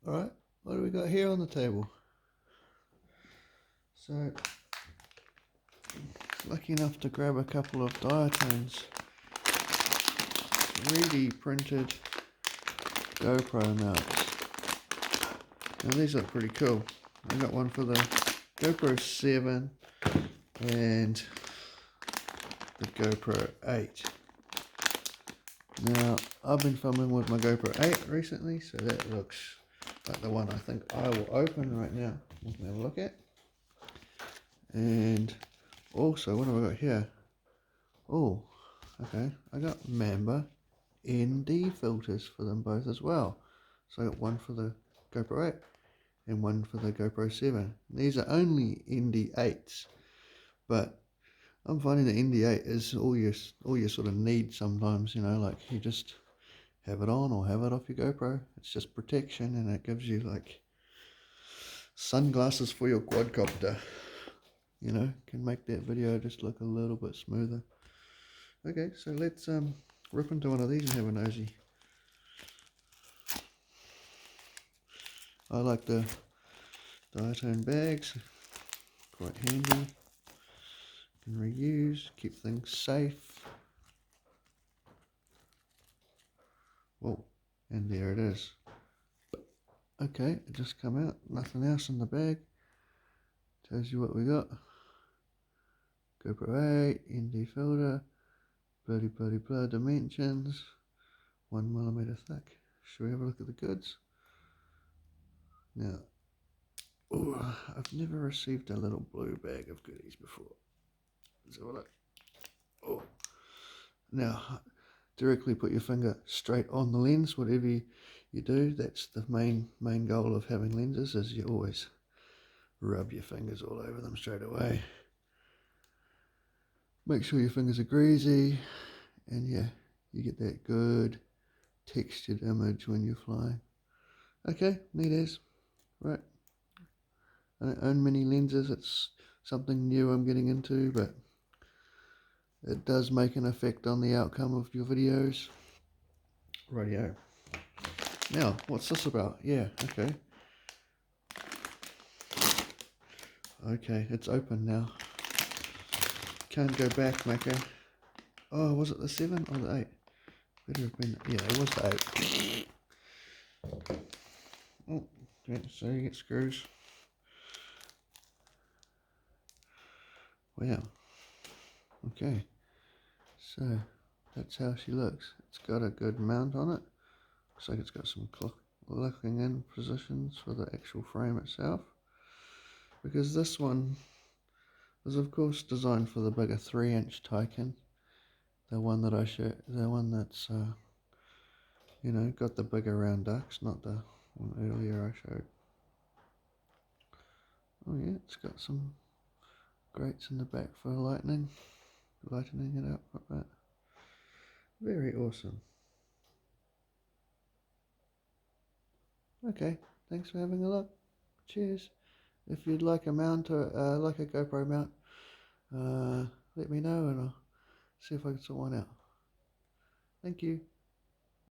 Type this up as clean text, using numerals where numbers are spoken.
Alright, what do we got here on the table? So, lucky enough to grab a couple of Diatones. 3D printed GoPro mounts. Now these look pretty cool. I got one for the GoPro 7 and the GoPro 8. Now, I've been filming with my GoPro 8 recently, so that looks like the one I think I will open right now. We can have a look at. And also, what have I got here? Oh, okay, I got Mamba ND filters for them both as well. So I got one for the GoPro 8 and one for the GoPro 7. These are only ND8s, but I'm finding that ND8 is all you sort of need sometimes, you know, like you just have it on or have it off your GoPro. It's just protection, and it gives you like sunglasses for your quadcopter. You know, can make that video just look a little bit smoother. Okay, so let's rip into one of these and have a nosy. I like the Diatone bags, quite handy. Can reuse, keep things safe. Whoa, and there it is. Okay, it just come out, nothing else in the bag. Tells you what we got. GoPro 8, ND filter, bloody dimensions, 1mm thick. Should we have a look at the goods? Now, ooh, I've never received a little blue bag of goodies before. Let's have a look. Oh, now directly put your finger straight on the lens. Whatever you do, that's the main goal of having lenses, is you always rub your fingers all over them straight away. Make sure your fingers are greasy, and yeah, you get that good textured image when you're flying. Okay, neat as. Right. I don't own many lenses, it's something new I'm getting into, but it does make an effect on the outcome of your videos. Rightio. Now, what's this about? Yeah, okay. Okay, it's open now. Can't go back, Mrmaca. Oh, was it the 7 or the 8? Better have been, yeah, it was the 8. Oh, okay, so you get screws. Wow. Okay, so that's how she looks. It's got a good mount on it. Looks like it's got some locking in positions for the actual frame itself. Because this one is of course designed for the bigger 3-inch taycan. The one that I showed, the one that's you know, got the bigger round ducts, not the one earlier I showed. Oh yeah, it's got some grates in the back for lightening it up like that. Very awesome. Okay, thanks for having a look. Cheers. If you'd like a mount or like a GoPro mount, let me know and I'll see if I can sort one out. Thank you.